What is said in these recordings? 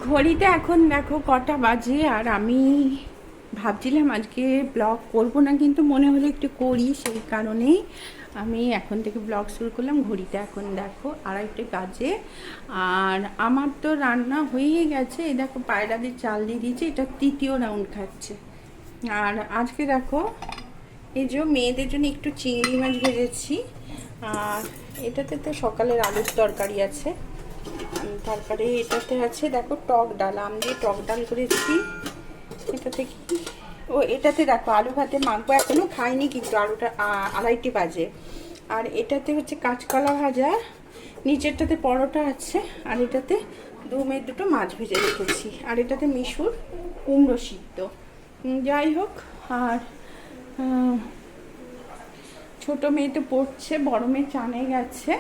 ঘড়িতে এখন দেখো কটা বাজে, আর আমি ভাবছিলাম আজকে ব্লগ করব না, কিন্তু মনে হলো একটু করি, সেই কারণেই আমি এখন থেকে ব্লগ শুরু করলাম। ঘড়িতে এখন দেখো 2:30 বাজে, আর আমার তো রান্না হয়েই গেছে। এই দেখো পায়রাদের চাল দিয়ে দিয়েছি, এটা তৃতীয় রাউন্ড খাচ্ছে। আর আজকে দেখো এই যে মেয়েদের জন্য একটু চিংড়ি মাছ ভেজেছি, আর এটাতে তো সকালের আলুর তরকারি আছে, তারপরে এটাতে আছে দেখো টক ডাল, আম দিয়ে টক ডাল করেছি। এটাতে কি, ও এটাতে দেখো আলু ভাতে মাখবো, এখনো খাইনি কিন্তু, আলুটা 2:30 বাজে। আর এটাতে হচ্ছে কাঁচকলা ভাজা, নিচেরটাতে পরোটা আছে, আর এটাতে দুটো মাছ ভেজে রেখেছি, আর এটাতে মিশুর কুমড়ো সিদ্ধ। যাই হোক, আর ছোটো মেয়ে তো পড়ছে, বড় মেয়ে চানে গেছে,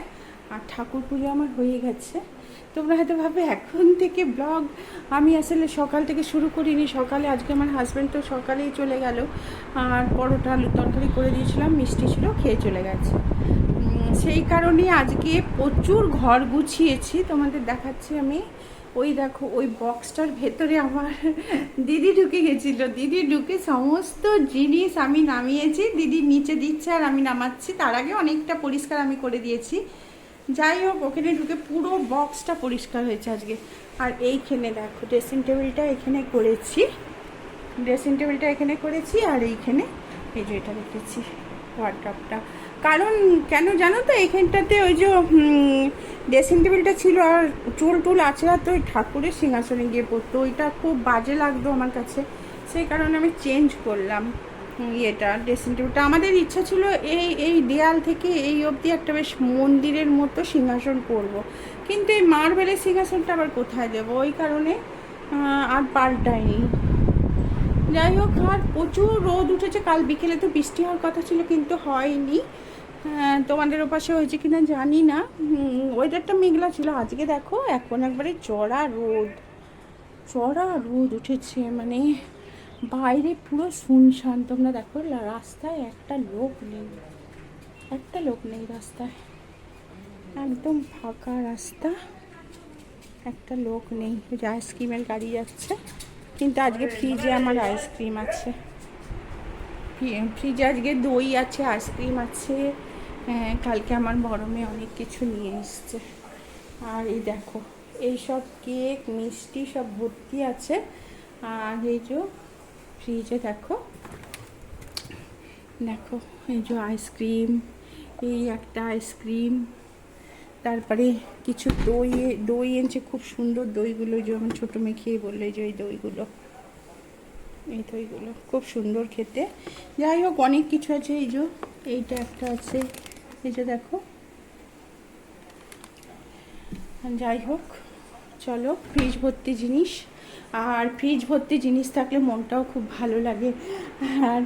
আর ঠাকুর পুজো আমার হয়ে গেছে। তোমরা হয়তো ভাবে এখন থেকে ব্লগ আমি আসলে সকাল থেকে শুরু করিনি। সকালে আজকে আমার হাজব্যান্ড তো সকালেই চলে গেল, আর পরোটা আলুর তরকারি করে দিয়েছিলাম, মিষ্টি ছিল, খেয়ে চলে গেছে। সেই কারণে আজকে প্রচুর ঘর গুছিয়েছি, তোমাদের দেখাচ্ছি আমি। ওই দেখো ওই বক্সটার ভেতরে আমার দিদি ঢুকে গেছিলো, দিদি ঢুকে সমস্ত জিনিস আমি নামিয়েছি, দিদি নিচে দিচ্ছে আর আমি নামাচ্ছি, তার আগে অনেকটা পরিষ্কার আমি করে দিয়েছি। যাই হোক, ওখানে ঢুকে পুরো বক্সটা পরিষ্কার হয়েছে আজকে। আর এইখানে দেখো ড্রেসিং টেবিলটা এখানে করেছি, আর এইখানে এই যে এটা রেখেছি ওয়ার্ড্রপটা। কারণ কেন জানো তো, এইখানটাতে ওই যে ড্রেসিং টেবিলটা ছিল, আর চুল টুল আছে, আর তো ওই ঠাকুরের সিংহাসনে গিয়ে পড়তো, ওইটা খুব বাজে লাগতো আমার কাছে, সেই কারণে আমি চেঞ্জ করলাম ইয়েটা, ড্রেসিং টেবিলটা। আমাদের ইচ্ছা ছিল এই দেয়াল থেকে এই অবধি একটা বেশ মন্দিরের মতো সিংহাসন করব, কিন্তু এই মার্বেলের সিংহাসনটা আবার কোথায় দেবো, ওই কারণে আর পাল্টাইনি। যাই হোক, আর প্রচুর রোদ উঠেছে, কাল বিকেলে তো বৃষ্টি হওয়ার কথা ছিল কিন্তু হয়নি। তোমাদের ওপাশে হয়েছে কিনা জানি না, ওয়েদারটা মেঘলা ছিল। আজকে দেখো এখন একবারে চড়া রোদ উঠেছে, মানে বাইরে পুরো শুনশান। তোমরা দেখো রাস্তায় একটা লোক নেই রাস্তায়, একদম ফাঁকা রাস্তা, একটা লোক নেই। যে আইসক্রিমের গাড়ি যাচ্ছে, কিন্তু আজকে ফ্রিজে আমার আইসক্রিম আছে, ফ্রিজে আজকে দই আছে, আইসক্রিম আছে। কালকে আমার বড় মেয়ে অনেক কিছু নিয়ে এসছে। আর এই দেখো এইসব কেক মিষ্টি সব ভর্তি আছে। আর এই যে ফ্রিজে দেখো এই যে আইসক্রিম, এই একটা আইসক্রিম, তারপরে কিছু দই এনেছে, খুব সুন্দর দইগুলো, যে আমার ছোটো মেয়ে খেয়ে বললো যে এই দইগুলো খুব সুন্দর খেতে। যাই হোক, অনেক কিছু আছে। এই যে এইটা একটা আছে, এই যে দেখো। যাই হোক, চলো, ফ্রিজ ভর্তি জিনিস, আর ফ্রিজ ভর্তি জিনিস থাকলে মনটাও খুব ভালো লাগে। আর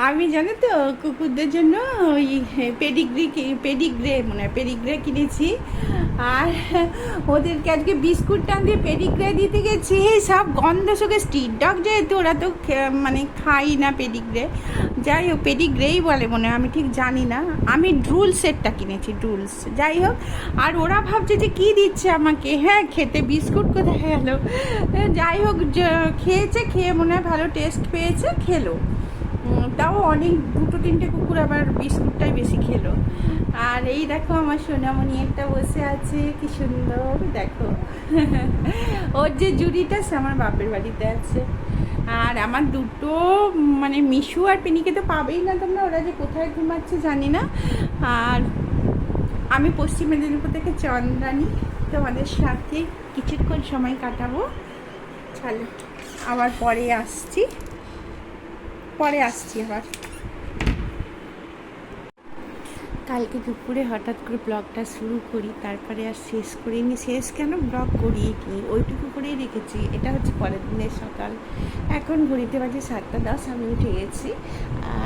আমি জানো তো কুকুরদের জন্য ওই পেডিগ্রে কিনেছি, আর ওদেরকে আজকে বিস্কুট টান দিয়ে পেডিগ্রে দিতে গেছি, সব গন্ধ শুকে, স্ট্রিট ডগ যেহেতু ওরা তো মানে খাই না পেডিগ্রে। যাই হোক, পেডিগ্রেই বলে মনে হয়, আমি ঠিক জানি না। আমি ড্রুলসেরটা কিনেছি, ড্রুলস। যাই হোক, আর ওরা ভাবছে যে কী দিচ্ছে আমাকে, হ্যাঁ খেতে বিস্কুট কোথায় গেল। যাই হোক, খেয়েছে, খেয়ে মনে হয় ভালো টেস্ট পেয়েছে, খেলো। তাও অনেক 2-3টে কুকুর আবার বিস্কুটটাই বেশি খেলো। আর এই দেখো আমার সোনামণি একটা বসে আছে, কি সুন্দর দেখো। ওর যে জুড়িটা সে আমার বাপের বাড়িতে আছে। আর আমার দুটো মানে মিশু আর পিনিকে তো পাবেই না তোমরা, ওরা যে কোথায় ঘুমাচ্ছে জানি না। আর আমি পশ্চিম মেদিনীপুর থেকে চন্দ্রানী, তোমাদের সাথে কিছুক্ষণ সময় কাটাবো। চলো, আবার পরে আসছি আবার। কালকে দুপুরে হঠাৎ করে ব্লগটা শুরু করি, তারপরে আর শেষ করিনি। ব্লগ করিয়ে কি ওইটুকু করেই রেখেছি। এটা হচ্ছে পরের দিনের সকাল, এখন ঘড়িতে বাজে 7:10, আমি উঠে গেছি।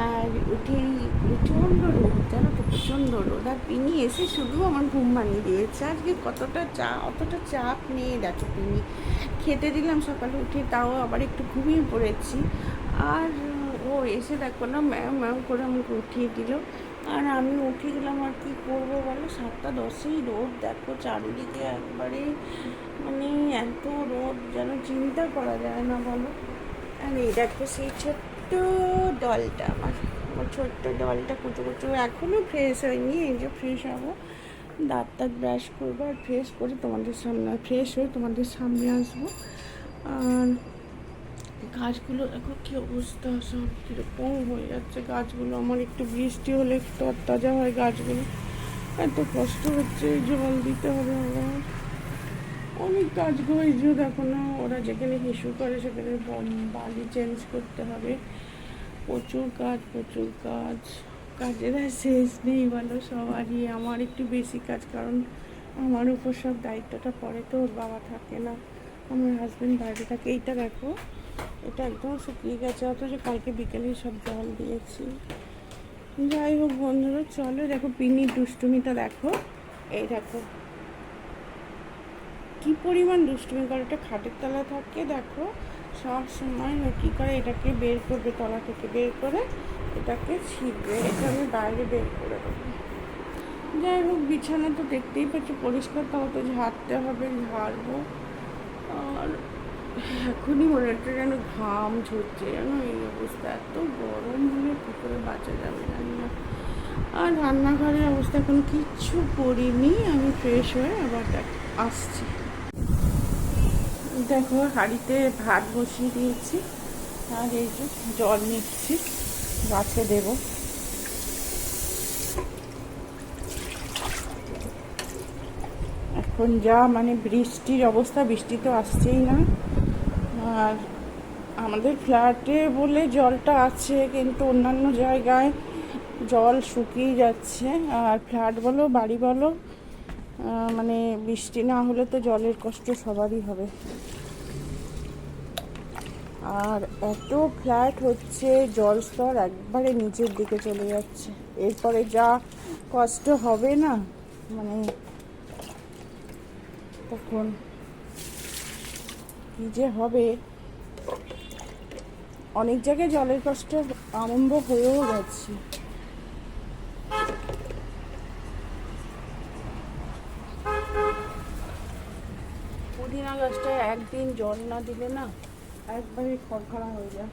আর উঠেই প্রচণ্ড রোদ, জানো তো, প্রচণ্ড রোদ। আর পিনি এসে শুধু আমার ঘুম ভাঙিয়ে দিয়েছে। আজকে অতটা চাপ নেই। দেখো পিনি খেতে দিলাম সকালে উঠে, তাও আবার একটু ঘুমিয়ে পড়েছি। আর ও এসে দেখো না ম্যাম করে আমাকে উঠিয়ে দিল। আর আমি উঠে গেলাম, আর কি করবো বলো, 7:10 রোদ দেখো চারিদিকে একবারে, মানে এত রোদ যেন চিন্তা করা যায় না বলো। আর এই দেখো সেই ছোট্ট ডলটা, আমার ছোট্ট ডলটা কুচো কুচো এখনও ফ্রেশ হয়নি, এই যে ফ্রেশ হবো, দাঁত ব্রাশ করবো আর ফ্রেশ করে তোমাদের সামনে, ফ্রেশ হয়ে তোমাদের সামনে আসবো। আর গাছগুলো দেখো কী অবস্থা, সব কীরকম হয়ে যাচ্ছে গাছগুলো। আমার একটু বৃষ্টি হলে একটু তাজা হয় গাছগুলো, এত কষ্ট হচ্ছে, জল দিতে হবে আবার। অনেক কাজগুলো এই যে দেখো না, ওরা যেখানে হিসু করে সেখানে বালি চেঞ্জ করতে হবে, প্রচুর কাজ প্রচুর কাজ, কাজের আর শেষ নেই বলো সবারই। আমার একটু বেশি কাজ, কারণ আমার উপর সব দায়িত্বটা পড়ে, তো ওর বাবা থাকে না, আমার হাজব্যান্ড বাইরে থাকে। এইটা দেখো, এটা একদম শুকিয়ে গেছে, অথচ কালকে বিকেলে সব জল দিয়েছি। যাই হোক বন্ধুরা, চলো দেখো পিনির দুষ্টুমিটা দেখো, এই দেখো কি পরিমাণ দুষ্টুমি করে। এটা খাটের তলায় থাকে, দেখো সব সময় কী করে এটাকে বের করবে, তলা থেকে বের করে এটাকে ছিঁড়বে, এটা আমি বাইরে বের করে দেবো। যাই হোক বিছানা তো দেখতেই পাচ্ছি পরিষ্কার, তাও তো ঝাড়তে হবে, ঝাড়বো। আর এখনই মনে হচ্ছে যেন ঘাম ঝরছে, যেন এই অবস্থা, এত গরম হলে কী করে বাঁচা যাবে জানি না। আর রান্নাঘরের অবস্থা এখন কিচ্ছু করিনি, আমি ফ্রেশ হয়ে আবার আসছি। দেখো হাঁড়িতে ভাত বসিয়ে দিয়েছি, আর এই যে জল নিচ্ছি, গাছে দেব। এখন যা মানে বৃষ্টির অবস্থা, বৃষ্টি তো আসছেই না। আর আমাদের ফ্ল্যাটে বলে জলটা আছে, কিন্তু অন্যান্য জায়গায় জল শুকিয়ে যাচ্ছে। আর ফ্ল্যাট বলো বাড়ি বলো, মানে বৃষ্টি না হলে তো জলের কষ্ট সবারই হবে। আর এত ফ্ল্যাট হচ্ছে, জল স্তর একবারে নিচের দিকে চলে যাচ্ছে, এরপরে যা কষ্ট হবে না, মানে তখন কী যে হবে। অনেক জায়গায় জলের কষ্ট আরম্ভ হয়েও গেছে। পুদিনা গাছটায় একদিন জল না দিলে না একবারে খড়খড়া হয়ে যায়।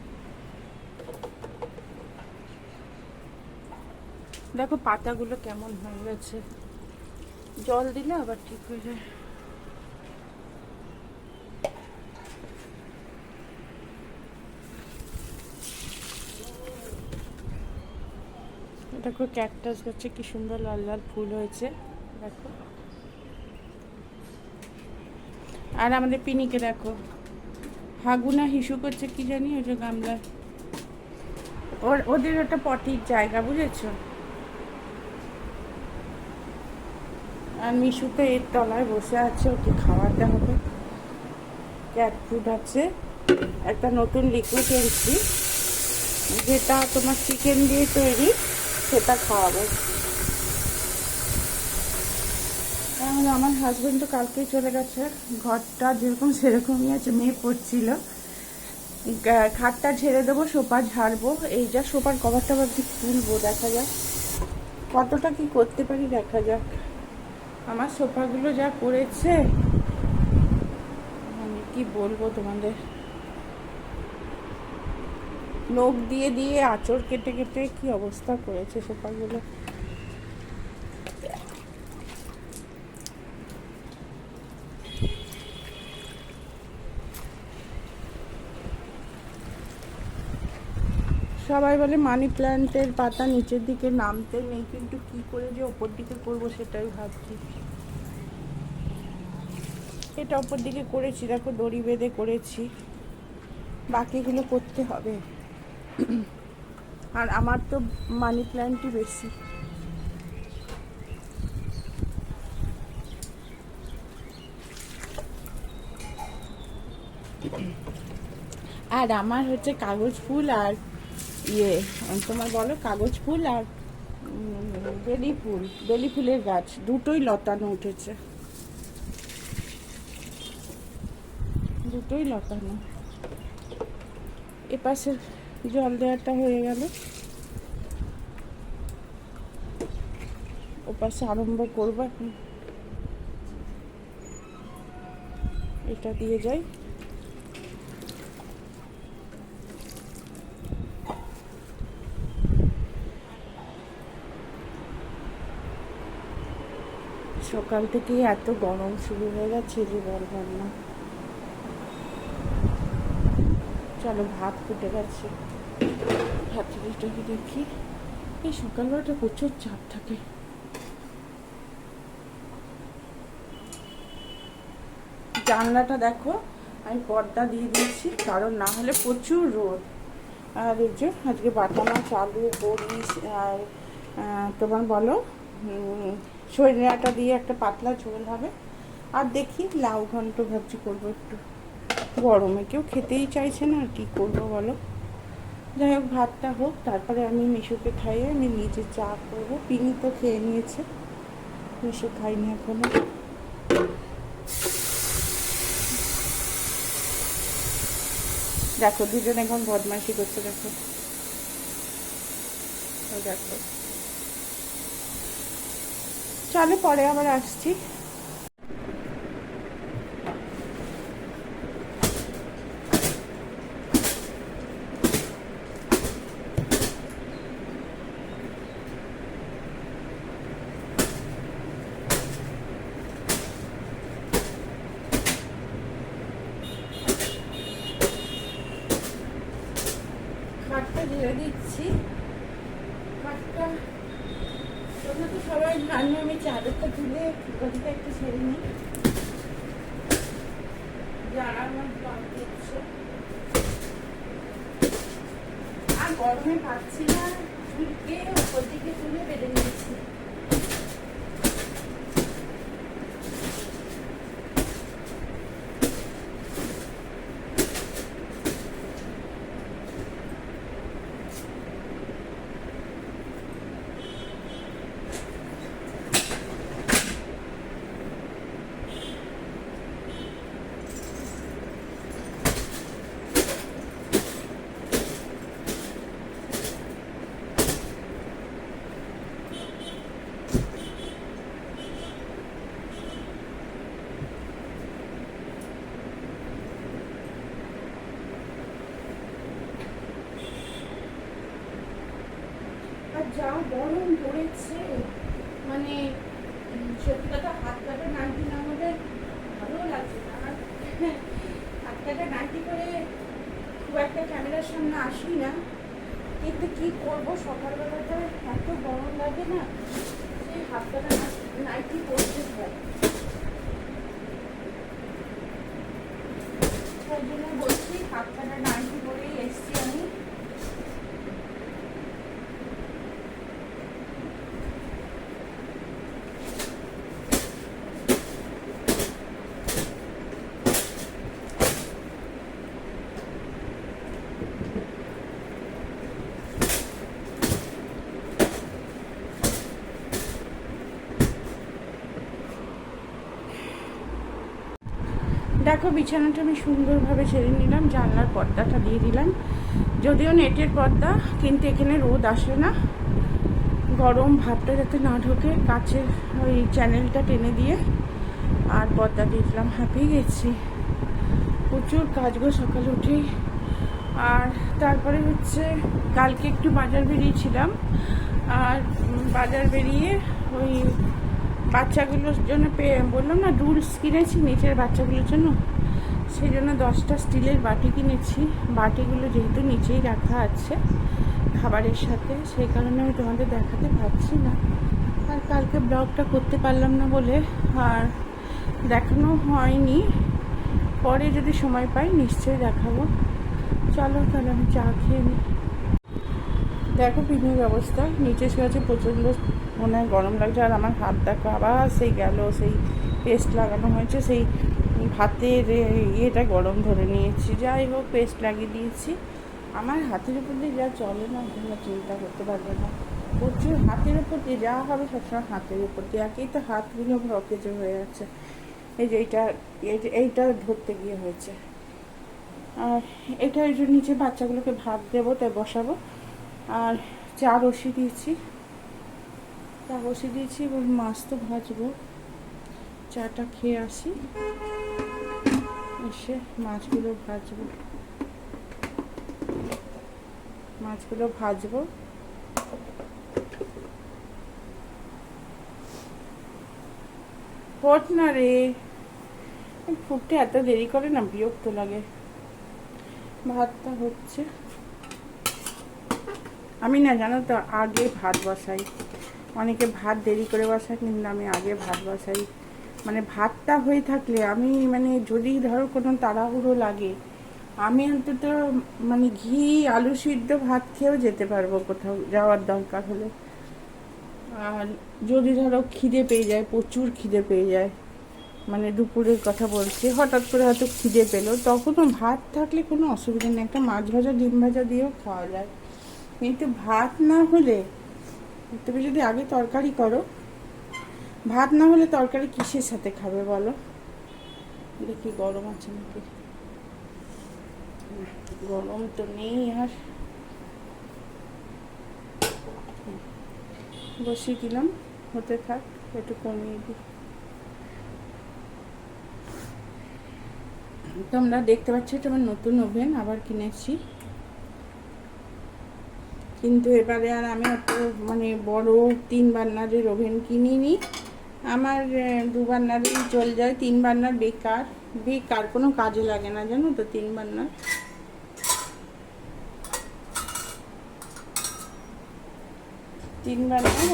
দেখো পাতাগুলো কেমন হয়ে গেছে, জল দিলে আবার ঠিক হয়ে যায়। দেখো ক্যাকটাস গাছে কি সুন্দর লাল লাল ফুল হয়েছে দেখো। আর আমাদের পিনিকে দেখো, হাগুনা হিসু করছে কি জানি, ওই যে গামলা, ওদের ওটা পটির জায়গা, বুঝেছো। আর মিশু তো এর তলায় বসে আছে, ওকে খাওয়াতে হবে। ক্যাট ফুড আছে, একটা নতুন লিকুইড এনেছি, যেটা তোমার চিকেন দিয়ে তৈরি, সেটা খাওয়াবো। তাহলে আমার হাজব্যান্ড তো কালকেই চলে গেছে, ঘরটা যেরকম সেরকমই আছে, মেয়ে পড়ছিল। খাটটা ঝেড়ে দেবো, সোফা ঝাড়বো, এই যা সোফার কভারটা ভাবছি খুলবো, দেখা যাক কতটা কি করতে পারি, দেখা যাক। আমার সোফাগুলো যা করেছে আমি কি বলবো তোমাদের, নখ দিয়ে দিয়ে আঁচড় কেটে কেটে কি অবস্থা করেছে সোফাগুলো। সবাই বলে মানি প্ল্যান্টের পাতা নিচের দিকে নামতে নেই, কিন্তু কি করে যে ওপর দিকে করবো সেটাই ভাবছি। এটা ওপর দিকে করেছি, দেখো দড়ি বেঁধে করেছি, বাকিগুলো করতে হবে। আর আমার তো মানি প্ল্যান্টই বেশি। আর আমার হচ্ছে কাগজ ফুল আর তোমার বলো কাগজ ফুল আর বেলি ফুলের গাছ দুটোই লতানো উঠেছে, দুটোই লতানো। এপাশে জল দেওয়াটা হয়ে গেল। ওপাশে আরম্ভ করবো। এখন এটা দিয়ে যাই। সকাল থেকেই এত গরম শুরু হয়ে গেছে যে বলবার না। চলো ভাত ফুটে গেছে, ভাতটাকে দেখি। এই সকালবেলাটা প্রচুর চাপ থাকে। জানলাটা দেখো আমি পর্দা দিয়ে দিয়েছি, কারণ না হলে প্রচুর রোদ। আর এই যে আজকে বাটা মাছ, আলু, বড়ি আর তোমার বলো সজনে ডাঁটা দিয়ে একটা পাতলা ঝোল হবে। আর দেখি লাউ ঘন্ট ভাবছি করবো একটু। গরমে কেউ খেতেই চাইছে না, আর কী করবো বলো। যাই হোক ভাতটা হোক, তারপরে আমি মিশুকে খাইয়ে আমি নিজে চা করবো। পিনি তো খেয়ে নিয়েছে, মিশু খাইনি এখনো। দেখো দুজন এখন বদমাইশি করছে, দেখো দেখো। চলো পরে আবার আসছি। খাটটা ঝেড়ে দিচ্ছি। খাটটা তোমরা তো সবাই জানো, আমি চাদরটা তুলে গদিটা একটু ছেড়ে নিই। যারা আমার জল দিচ্ছে আর গরমে পাচ্ছি না, চুলকে ওপর দিকে তুলে বেঁধে নিয়েছি। আর যা গরম পড়েছে, মানে সত্যি কথা হাত কাটা নাইটি না হলে ভালো লাগছে না। আর হাত কাটা নাইটি করে খুব একটা ক্যামেরার সামনে আসি না, কিন্তু কি করবো সকালবেলাটা এত গরম লাগে না, সেই হাত কাটা নাইটি পরতে হয়। তাই জন্য বলছি হাত কাটা নাইটি পরেই এসছি আমি। দেখো বিছানাটা আমি সুন্দরভাবে ছেড়ে নিলাম, জানলার পর্দাটা দিয়ে দিলাম। যদিও নেটের পর্দা, কিন্তু এখানে রোদ আসে না। গরম ভাবটা যাতে না ঢোকে, কাচের ওই চ্যানেলটা টেনে দিয়ে আর পর্দা দিয়ে দিলাম। হাঁপিয়ে গেছি, প্রচুর কাজ গো সকালে উঠেই। আর তারপরে হচ্ছে কালকে একটু বাজার বেরিয়েছিলাম, আর বাজার বেরিয়ে ওই বাচ্চাগুলোর জন্য বললাম না রুলস কিনেছি নিচের বাচ্চাগুলোর জন্য, সেই জন্য 10টা স্টিলের বাটি কিনেছি। বাটিগুলো যেহেতু নিচেই রাখা আছে খাবারের সাথে, সেই কারণে আমি তোমাদের দেখাতে পারছি না। আর কালকে ব্লগটা করতে পারলাম না বলে আর দেখানো হয়নি, পরে যদি সময় পাই নিশ্চয়ই দেখাবো। চলো তাহলে আমি চা খেয়ে নিই। দেখো পিকনিক অবস্থা, নিচে শুয়েছে, প্রচণ্ড মনে হয় গরম লাগছে। আর আমার হাত দেখো আবার সেই গেল, সেই পেস্ট লাগানো হয়েছে, সেই হাতের ইয়েটা গরম ধরে নিয়েছি। যাই হোক পেস্ট লাগিয়ে দিয়েছি। আমার হাতের উপর দিয়ে যা চলে না, তোমরা চিন্তা করতে পারবে না। প্রচুর হাতের উপর দিয়ে যা হবে সবসময় হাতের উপর দিয়ে। একেই তো হাতগুলো ব্লকেজে হয়ে আছে, এই যে এইটা ধরতে গিয়ে হয়েছে। আর এটা এই যে নিচে বাচ্চাগুলোকে ভাত দেবো, তাই বসাবো। আর চা বসিয়ে দিয়েছি। তা বসে দিয়েছি, এবার মাছ তো ভাজবো। চাটা খেয়ে আসি, এসে মাছগুলো ভাজবো। পট না রে, ফুটতে এত দেরি করে না, বিরক্ত লাগে। ভাতটা হচ্ছে, আমি না জানো তো আগে ভাত বসাই। অনেকে ভাত দেরি করে বসায়, কিন্তু আমি আগে ভাত বসাই। মানে ভাতটা হয়ে থাকলে আমি, মানে যদি ধরো কোনো তাড়াহুড়ো লাগে, আমি অন্তত মানে ঘি আলু সিদ্ধ ভাত খেয়েও যেতে পারবো কোথাও যাওয়ার দরকার হলে। আর যদি ধরো খিদে পেয়ে যায়, প্রচুর খিদে পেয়ে যায়, মানে দুপুরের কথা বলছি, হঠাৎ করে হয়তো খিদে পেলো, তখনও ভাত থাকলে কোনো অসুবিধা নেই, একটা মাছ ভাজা ডিম ভাজা দিয়েও খাওয়া যায়। কিন্তু ভাত না হলে, তুমি যদি আগে তরকারি করো, ভাত না হলে তরকারি কিসের সাথে খাবে বলো? দেখি গরম আছে নাকি, গরম তো নেই। আর বসিয়ে দিলাম, হতে থাক, একটু কমিয়ে দিই। তোমরা দেখতে পাচ্ছ, এটা আমার নতুন ওভেন আবার কিনেছি, কিন্তু এবারে আর আমি এত মানে বড় 3 বার্নারের ওভেন কিনিনি। আমার 2 বার্নারই চলে যায়, 3 বার্নার বেকার কোনো কাজে লাগে না, জানো তো। 3 বার্নার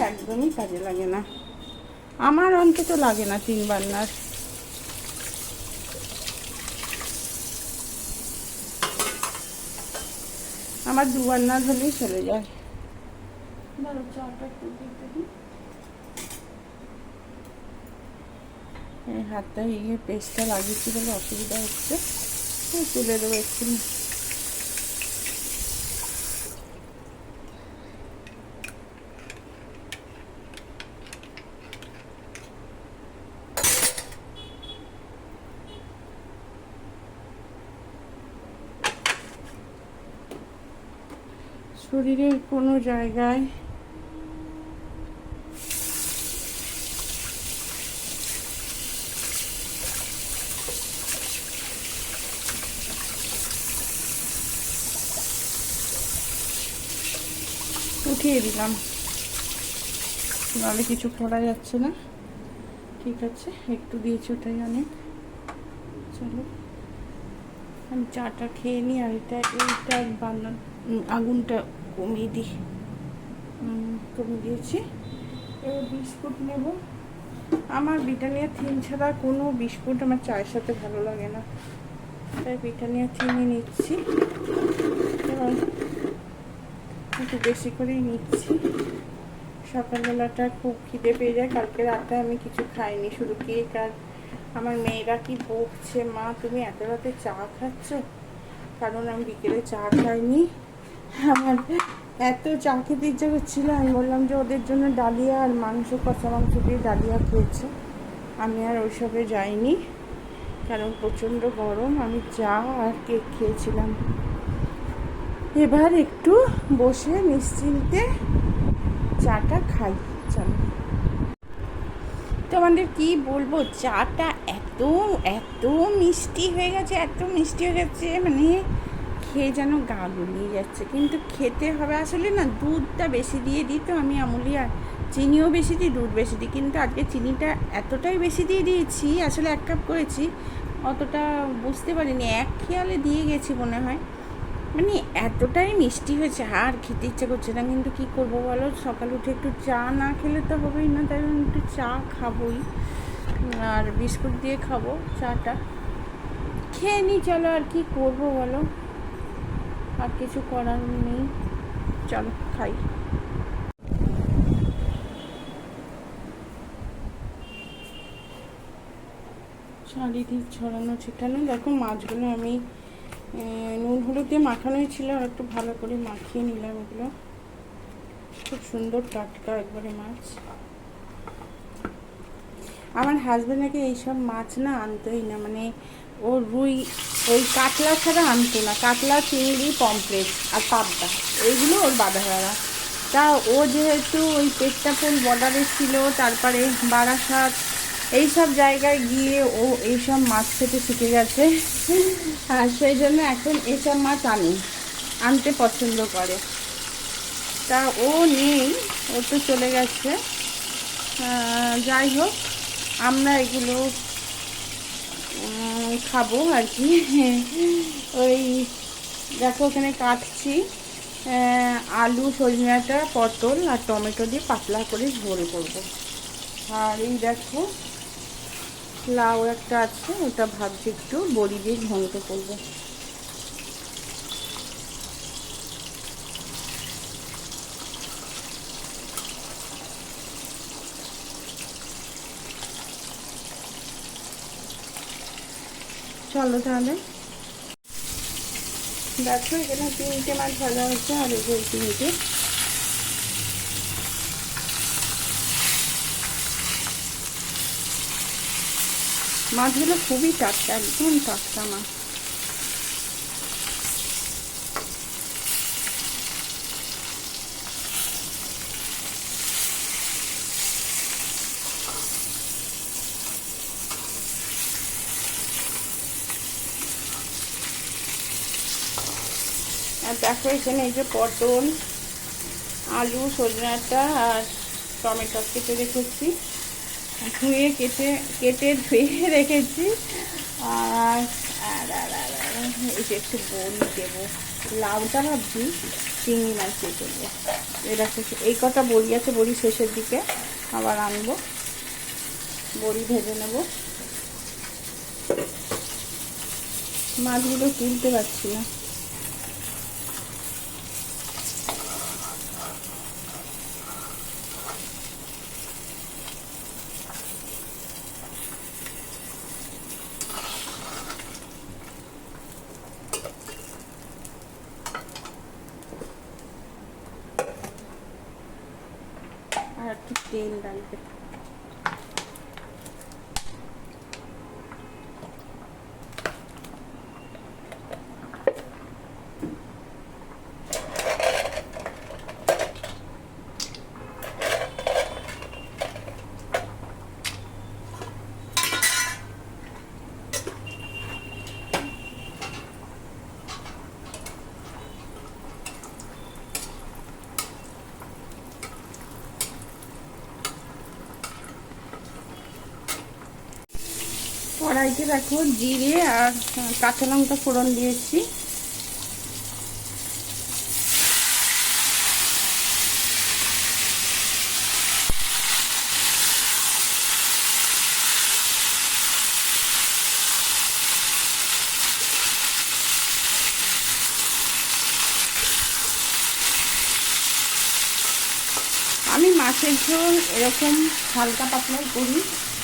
একদমই কাজে লাগে না, আমার অন্তত লাগে না 3 বার্নার। আমার 2 বার্নার হলেই চলে যায়। এই হাতটা পেস্টটা লাগিয়েছি বলে অসুবিধা হচ্ছে, তুলে দেবো এক্ষুনি। শরীরের কোনো জায়গায় উঠিয়ে দিলাম, নাহলে কিছু করা যাচ্ছে না। ঠিক আছে, একটু দিয়েছি, ওটাই অনেক। চলো আমি চাটা খেয়ে নিই, আর এইটা বানান আগুনটা কমিয়ে দিই। কমিয়ে দিয়েছি। এবার বিস্কুট নেব। আমার ব্রিটানিয়া থিন ছাড়া কোনো বিস্কুট আমার চায়ের সাথে ভালো লাগে না, তাই ব্রিটানিয়া থিনই নিচ্ছি, এবং একটু বেশি করেই নিচ্ছি। সকালবেলাটা খুব খিদে পেয়ে যায়, কালকে রাতে আমি কিছু খাইনি, শুধু কেক। আর আমার মেয়েরা কি বকছে, মা তুমি এত রাতে চা খাচ্ছ, কারণ আমি বিকেলে চা খাইনি। আমার এত চা খেতে ইচ্ছা করছিল, আমি বললাম যে ওদের জন্য ডালিয়া আর মাংস, কষা মাংস দিয়ে ডালিয়া খেয়েছে। আমি আর ওইসবে যাইনি, কারণ প্রচণ্ড গরম। আমি চা আর কেক খেয়েছিলাম। এবার একটু বসে নিশ্চিন্তে চাটা খাই। চলো, তোমাদের কি বলবো, চাটা এত এত মিষ্টি হয়ে গেছে, মানে খেয়ে যেন গা গুলিয়ে যাচ্ছে। কিন্তু খেতে হবে, আসলে না দুধটা বেশি দিয়ে দিই তো আমি, আমুলি আর চিনিও বেশি দিই, দুধ বেশি দিই, কিন্তু আজকে চিনিটা এতটাই বেশি দিয়ে দিয়েছি, আসলে 1 কাপ করেছি, অতটা বুঝতে পারিনি, এক খেয়ালে দিয়ে গেছি মনে হয়। মানে এতটাই মিষ্টি হয়েছে, আর খেতে ইচ্ছা করছে না। কিন্তু কি করবো বলো, সকালে উঠে একটু চা না খেলে তো হবেই না, তাই আমি একটু চা খাবোই, আর বিস্কুট দিয়ে খাবো। চাটা খেয়ে নিই, চলো, আর কি করবো বলো, আর কিছু করার নেই, চলো খাই। চারিদিক ছড়ানো ছিটানো, দেখো মাছগুলো আমি নুন হলুদ দিয়ে মাখানোই ছিল, আর একটু ভালো করে মাখিয়ে নিলাম। এগুলো খুব সুন্দর টাটকা একবারে মাছ। আমার হাজব্যান্ড নাকি এইসব মাছ না আনতোই না, মানে ও রুই, ওই কাতলা ছাড়া আনতো না, কাতলা, চিংড়ি, পমফ্রেট আর পাবদা, এইগুলো ওর বাঁধা। তা ও যেহেতু ওই পেট্টাপোল বর্ডারে ছিল, তারপরে বারাসাত এইসব জায়গায় গিয়ে ও এইসব মাছ খেতে শিখে গেছে, আর সেই জন্য এখন এইসব মাছ আনতে পছন্দ করে। তা ও নেই, ও তো চলে গেছে। যাই হোক, আমরা এগুলো খাবো আর কি। ওই দেখো ওখানে কাটছি আলু, সজনে ডাঁটা, পটল আর টমেটো দিয়ে পাতলা করে ঝোল করব। আর এই দেখো লাউ একটা আছে, ওটা ভাবছি একটু বড়ি দিয়ে ঘন্ট করবো। চলো তাহলে। দেখো এখানে 3টে মাছ ভাজা হচ্ছে, আর এই যে 3টে। মাছগুলো খুবই টাটকা, একদম টাটকা মাছ। আর দেখো এখানে এই যে পটল, আলু, সজনে ডাঁটা আর টমেটো কেটে রেখেছি, কেটে ধুয়ে রেখেছি। আর এই যে একটু বড়ি দেবো, লাউটা ভাবছি চিংড়ি মাছ দিয়ে করবো। এটা এই কটা বড়ি আছে, বড়ি শেষের দিকে আবার আনবো, বড়ি ভেজে নেব। মাছগুলো তুলতে পারছি না। আর একটু তেল লাগবে। কড়াইতে দেখো জিরে আর কাঁচা লঙ্কা ফোড়ন দিয়েছি। আমি মাছের ঝোল এরকম হালকা পাতলাই করি,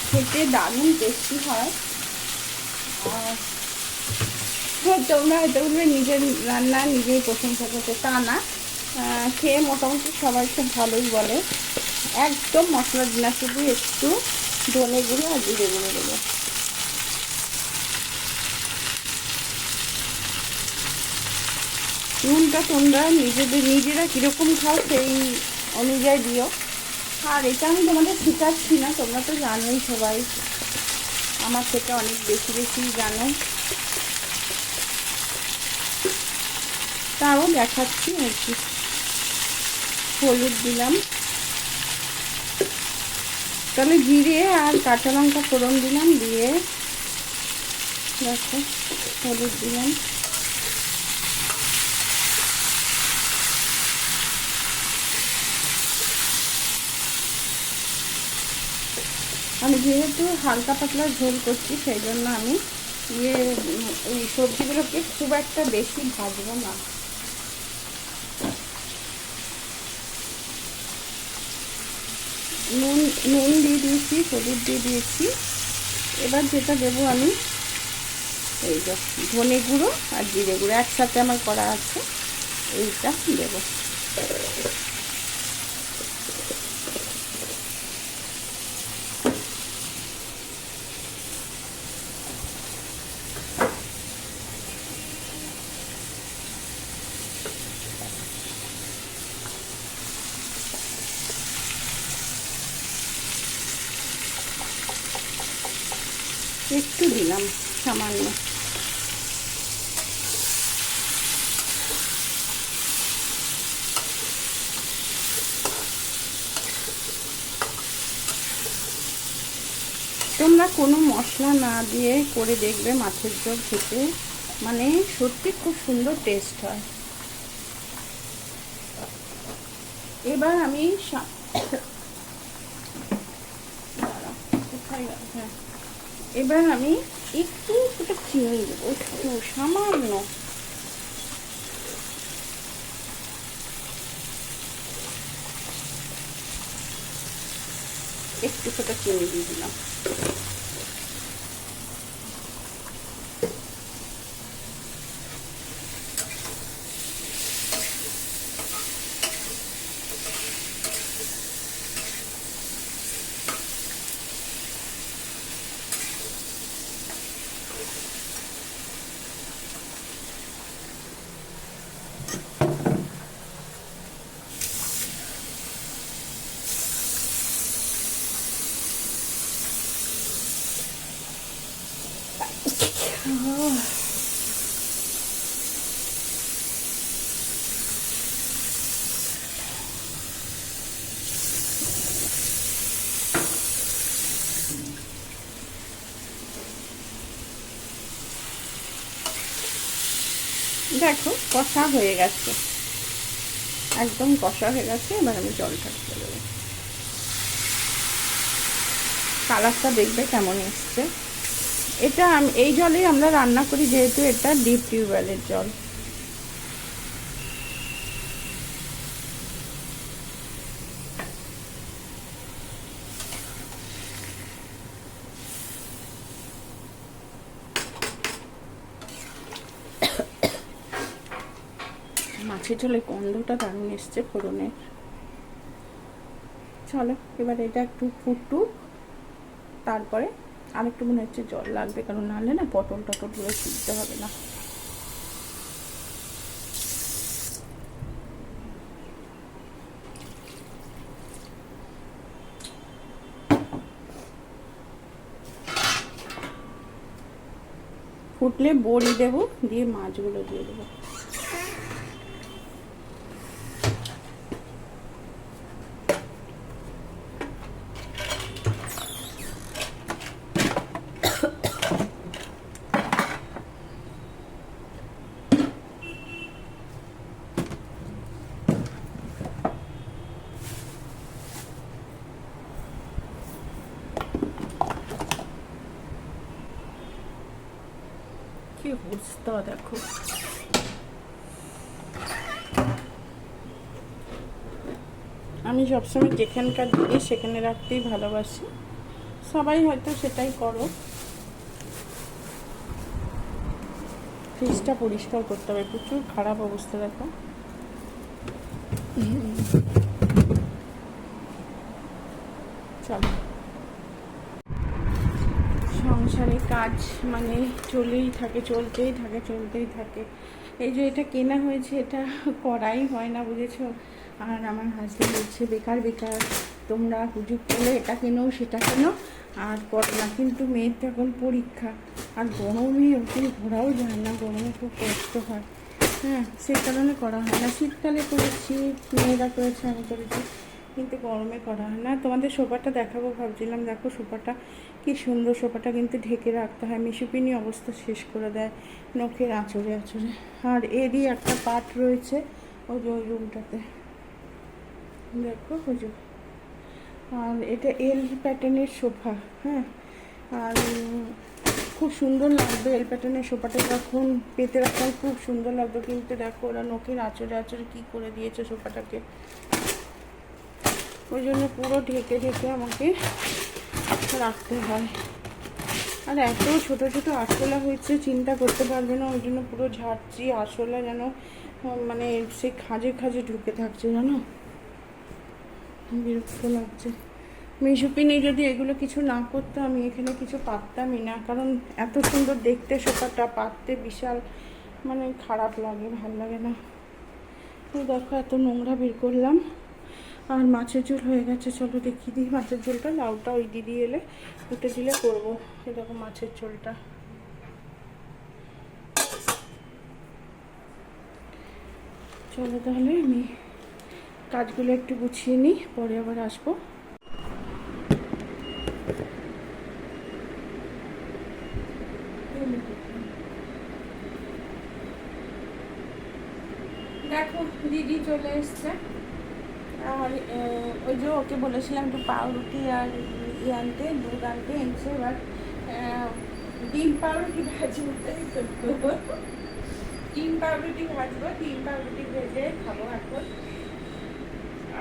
খেতে দারুণ টেস্টি হয়। আর তোমরা হয়তো বলবে নিজের রান্না নিজেই প্রশংসা করতে, তা না, খেয়ে মোটামুটি সবাই খুব ভালোই বলে। একদম মশলা দিনা, শুধু একটু ধনে গুঁড়ো আর জিরে গুঁড়ো দেবো। নুনটা তোমরা নিজেরা কীরকম খাও সেই অনুযায়ী দিও। আর এটা আমি তোমাদের শেখাচ্ছি না, তোমরা তো জানোই, সবাই আমার থেকে অনেক বেশি জানো, তাও দেখাচ্ছি আর কি। হলুদ দিলাম, তাহলে জিরে আর কাঁচা লঙ্কা ফোড়ন দিলাম, দিয়ে দেখো হলুদ দিলাম। আমি যেহেতু হালকা পাতলা ঝোল করছি, সেই জন্য আমি এই সবজিগুলোকে খুব একটা বেশি ভাজবো না। নুন দিয়ে দিয়েছি, হলুদ দিয়ে দিয়েছি। এবার যেটা দেবো আমি, এই যে ধনে গুঁড়ো আর জিরে গুঁড়ো একসাথে আমার করা আছে, এইটা দেবো। একটু দিলাম সামান্য। তোমরা কোনো মশলা না দিয়ে করে দেখবে মাছের ঝোল খেতে, মানে সত্যি খুব সুন্দর টেস্ট হয়। এবার আমি এবার আমি একটু চিনি দেবো, একটু সামান্য। একটু চিনি দিয়ে দিলাম। দেখো কষা হয়ে গেছে, একদম কষা হয়ে গেছে। এবার আমি জলটা দিয়ে দেবো। কালারটা দেখবে কেমন এসছে। এটা এই জলেই আমরা রান্না করি, যেহেতু এটা ডিপ টিউবওয়েলের জল। মাছের ঝোলের গন্ধটা দারুণ এসছে ফোড়নের। চলো এবার এটা একটু ফুটুক, তারপরে আরেকটু মনে হচ্ছে জল লাগবে, কারণ নাহলে না পটল টটলগুলো সিদ্ধ হবে না। ফুটলে বড়ি দেবো, দিয়ে মাছগুলো দিয়ে দেবো। কি অবস্থা দেখো। আমি সবসময় যেখানকার দিই সেখানে রাখতেই ভালোবাসি, সবাই হয়তো সেটাই করো। ফ্রিজটা পরিষ্কার করতে হবে, প্রচুর খারাপ অবস্থা দেখো। চলো, সংসারে কাজ মানে চলতেই থাকে। এই যে এটা কেনা হয়েছে, এটা করাই হয় না, বুঝেছো। আর আমার হাজবেন্ড বলছে বেকার তোমরা হুজুগ করলে এটা কেনো সেটা কেনো আর করো না। কিন্তু মেয়ের তো এখন পরীক্ষা, আর গরমে ওকে ঘোরাও যায় না, গরমে খুব কষ্ট হয়। হ্যাঁ, সেই কারণে করা হয় না। শীতকালে করেছি, মেয়েরা করেছে, আমি করেছি, কিন্তু গরমে করা হয় না। তোমাদের সোফাটা দেখাবো ভাবছিলাম, দেখো সোফাটা কি সুন্দর। সোফাটা কিন্তু ঢেকে রাখতে হয়, মিশুপিনি অবস্থা শেষ করে দেয় নখের আঁচড়ে। আর এরই একটা পার্ট রয়েছে ওই যে ওই রুমটাতে, দেখো হুজুর। আর এটা এল প্যাটার্নের সোফা। হ্যাঁ, আর খুব সুন্দর লাগবে এল প্যাটার্নের সোফাটা, যখন পেতে রাখার খুব সুন্দর লাগবে। কিন্তু দেখো ওরা নখের আঁচড়ে কী করে দিয়েছে সোফাটাকে, ওই জন্য পুরো ঢেকে আমাকে রাখতে হয়। আর এত ছোট আরশোলা হয়েছে, চিন্তা করতে পারবে না। ওই জন্য পুরো ঝাড়ছি, আরশোলা যেন মানে সে খাজে ঢুকে থাকছে, জানো, বিরক্ত লাগছে। মিশুপিনি যদি এগুলো কিছু না করতো, আমি এখানে কিছু পারতামই না। কারণ এত সুন্দর দেখতে সোফাটা, পাততে বিশাল মানে খারাপ লাগে, ভাল লাগে না। তো দেখো এত নোংরা বের করলাম। আর মাছের ঝোল হয়ে গেছে, চলো দেখিয়ে দিই মাছের ঝোলটা। লাউটা ওই দিদি এলে উঠে দিলে করবো। এরকম মাছের ঝোলটা চলো তাহলে আমি কাজগুলো একটু গুছিয়ে নিই, পরে আবার আসবো। দেখো দিদি চলে এসছে। আর ওই যে ওকে বলেছিলাম একটু পাউরুটি আর আনতে, দুধ আনতে, এনেছে। এবার ডিম পাউরুটি ভাজবো, ডিম পাউরুটি ভাজবো, ডিম পাউরুটি ভেজে খাবো এখন।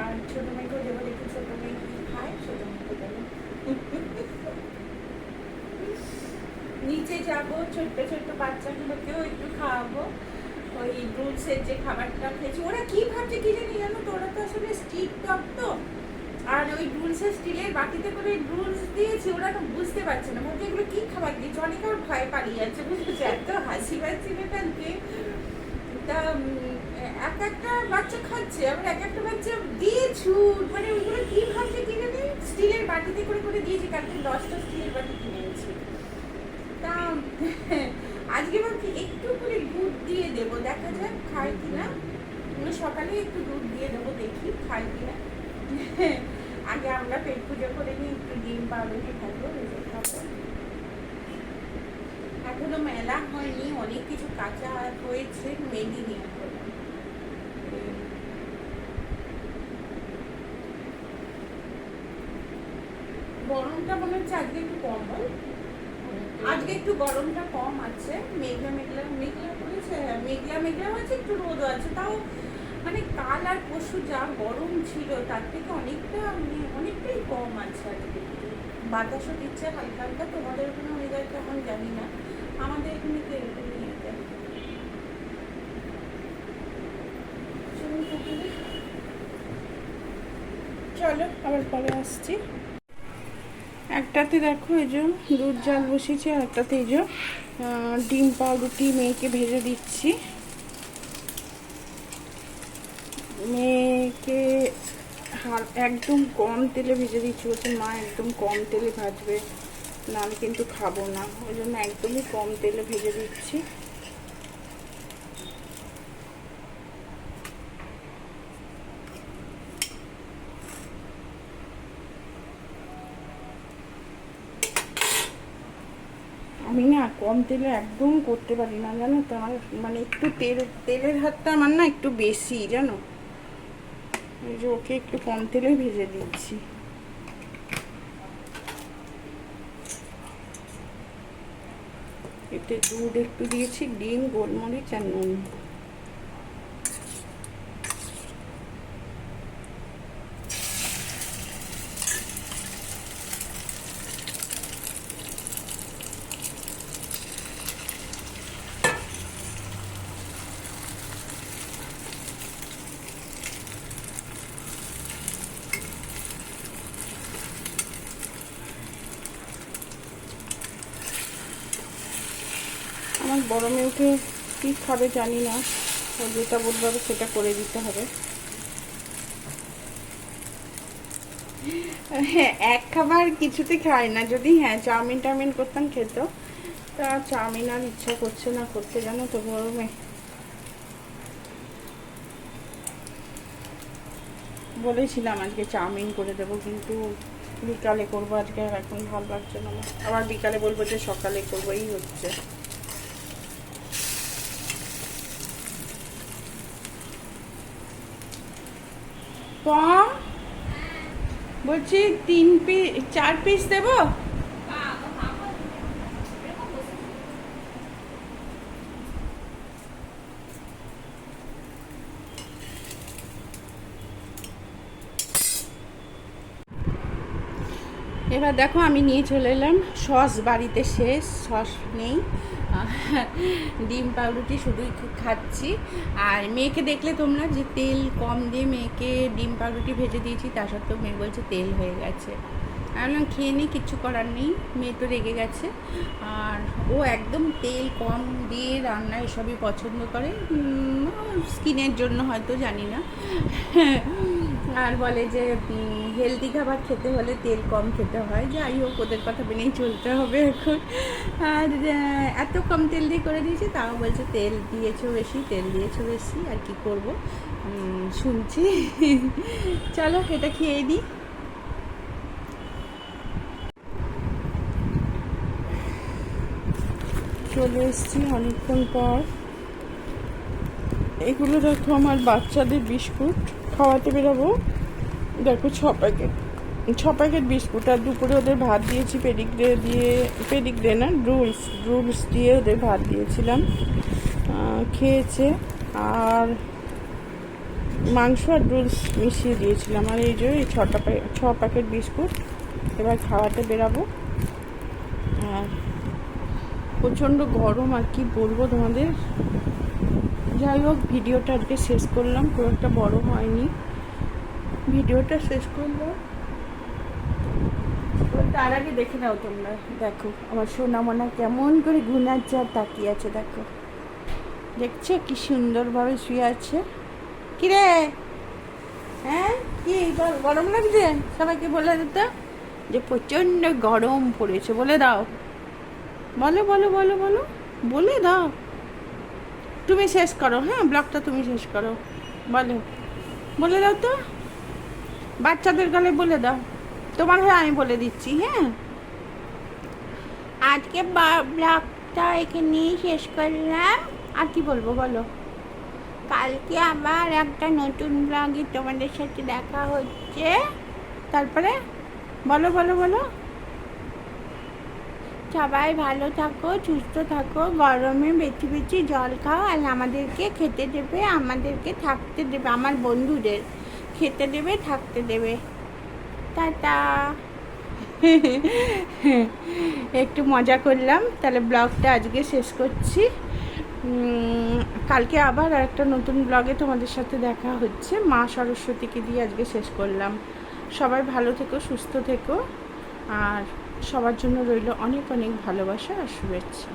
আর ছোটো মেয়েকেও দেবো, দেখি ছোটো মেয়ে কি খায়, ছোটো মেয়েকে দেবো। নিচে যাবো, ছোট্ট ছোট্ট বাচ্চাগুলোকেও একটু খাওয়াবো। ওই রুলসের যে খাবারটা খেয়েছি, ওরা কি ভাবছে কি জানি, জানো তো, ওরা তো আসলে স্ট্রিট ডগ তো। আর ওই রুলসের স্টিলের বাটিতে করে রুলস দিয়েছি, ওরা তো বুঝতে পারছে না, ভাবছে এগুলো কি খাবার দিয়েছে। অনেক আর ভয় পালিয়ে যাচ্ছে, বুঝেছে, এত হাসি পাচ্ছি কালকে। তা এক একটা বাচ্চা খাচ্ছে, আবার এক একটা বাচ্চা দিয়েছু, মানে ওইগুলো কি ভাবছে কি জানি, স্টিলের বাটিতে করে করে দিয়েছি। কালকে 10টা স্টিলের বাটি কিনেছি। তা আজকে ভাবছি একটু করে দুধ দিয়ে দেবো, দেখা যাক খায় কিনা। সকালে একটু দুধ দিয়ে দেবো, দেখি খায় কিনা। আগে আমরা পেট পুজো করে নিই, একটু ডিম পাউরুটি খাবো, খাবো। এখনো মেলা হয়নি, অনেক কিছু কাঁচা হয়েছে, মেহেদি নিয়ে করলাম। গরমটা মনে হচ্ছে আজকে একটু কম, বল, আজকে একটু গরমটা কম আছে। মেঘলা মেঘলা মেঘলা করেছে, মেঘলা মেঘলা হয়েছে, একটু রোদও আছে। তাও মানে কাল আর পরশু যা গরম ছিল তার থেকে অনেকটা, মানে অনেকটাই কম আছে আজকে। বাতাসও দিচ্ছে হালকা হালকা। তোমাদের ওখানে ওয়েদার কেমন জানি না, আমাদের এখানে তো এরকমই আছে। চলো আবার পরে আসছি। একটাতে দেখো এই যে দুধ জাল বসিয়েছি, আর একটাতে এই যে ডিম পাউরুটি মেয়েকে ভেজে দিচ্ছি। মেয়েকে একদম কম তেলে ভেজে দিচ্ছি, বলছে মা একদম কম তেলে ভাজবে, না আমি কিন্তু খাবো না, ওই জন্য একদমই কম তেলে ভেজে দিচ্ছি। আমি না কম তেলে একদম করতে পারি না, জানো তো। আমার মানে একটু তেলের হাতটা আমার না একটু বেশি, জানো। এই যে ওকে একটু কম তেলে ভেজে দিচ্ছি। এতে দুধ একটু দিয়েছি, ডিম, গোলমরিচ আর নুন। আমার বড় মেয়েকে কী খাবে জানি না, ও যেটা বলবে সেটা করে দিতে হবে। হ্যাঁ, এক খাবার কিছুতে খায় না। যদি হ্যাঁ চাউমিন টাউমিন করতাম খেত, তা চাউমিন আর ইচ্ছা করছে না করতে, জানো তো, গরমে। বলেছিলাম আজকে চাউমিন করে দেবো, কিন্তু বিকালে করবো আজকে, আর এখন ভালো লাগছে না। আবার বিকালে বলবো যে সকালে করবো, এই হচ্ছে। কম বলছি 4 পিস দেবো। এবার দেখো আমি নিয়ে চলে এলাম সস, বাড়িতে শেষ, সস নেই। ডিম পাউরুটি শুধুই খাচ্ছি। আর মেয়েকে দেখলে তোমরা যে তেল কম দিয়ে মেয়েকে ডিম পাউরুটি ভেজে দিয়েছি, তা সত্ত্বেও মেয়ে বলছে তেল হয়ে গেছে। আমি বললাম খেয়ে নিই, কিচ্ছু করার নেই, মেয়ে তো রেগে গেছে। আর ও একদম তেল কম দিয়ে রান্না এসবই পছন্দ করে, স্কিনের জন্য হয়তো, জানি না। আর বলে যে হেলদি খাবার খেতে হলে তেল কম খেতে হয়। যাই হোক, ওদের কথা মেনেই চলতে হবে এখন। আর এত কম তেল দিয়ে করে দিয়েছি, তাও বলছে তেল দিয়েছো বেশি, তেল দিয়েছো বেশি। আর কি করব, শুনছি। চলো এটা খেয়ে নিই। চলে এসেছি অনেকক্ষণ পর। এগুলো দেখো আমার বাচ্চাদের বিস্কুট, খাওয়াতে বেরোবো। দেখো 6 প্যাকেট বিস্কুট। আর দুপুরে ওদের ভাত দিয়েছি পেডিগ্রে না, রুলস দিয়ে ওদের ভাত দিয়েছিলাম, খেয়েছে। আর মাংস আর রুলস মিশিয়ে দিয়েছিলাম। আর এই যে এই 6 প্যাকেট বিস্কুট এবার খাওয়াতে বেরাবো। আর প্রচণ্ড গরম, আর কি বলবো তোমাদের। যাই হোক, ভিডিওটা আজকে শেষ করলাম, খুব একটা বড় হয়নি। ভিডিওটা শেষ করলাম, তার আগে দেখে নাও তোমরা। দেখো আমার সোনামোনা কেমন করে ঘুমাচ্ছে আর তাকিয়ে আছে। দেখো, দেখছো কি সুন্দরভাবে শুয়ে আছে। কিরে, হ্যাঁ কি গরম লাগছে? সবাইকে বলে দিতে যে প্রচণ্ড গরম পড়েছে, বলে দাও। বলো বলো বলো বলো, বলে দাও। তুমি শেষ করো, হ্যাঁ ব্লগটা তুমি শেষ করো, বলো, বলে দাও তো। বাচ্চাদের গলে বলে দাও, তোমার হয়ে আমি বলে দিচ্ছি। হ্যাঁ, আজকে ব্লগটা এখানেই শেষ করলাম। আর কি বলবো বলো, কালকে আবার একটা নতুন ব্লগে তোমাদের সাথে দেখা হচ্ছে। তারপরে বলো বলো বলো, সবাই ভালো থাকো, সুস্থ থাকো, গরমে বেশি বেশি জল খাও। আর আমাদেরকে খেতে দেবে, আমাদেরকে থাকতে দেবে, আমার বন্ধুদের খেতে দেবে, থাকতে দেবে। টাটা। একটু মজা করলাম, তাহলে ব্লগটা আজকে শেষ করছি। কালকে আবার একটা নতুন ব্লগে তোমাদের সাথে দেখা হচ্ছে। মা সরস্বতীকে দিয়ে আজকে শেষ করলাম। সবাই ভালো থেকো, সুস্থ থেকো, আর সবার জন্য রইল অনেক অনেক ভালোবাসা আর শুভেচ্ছা।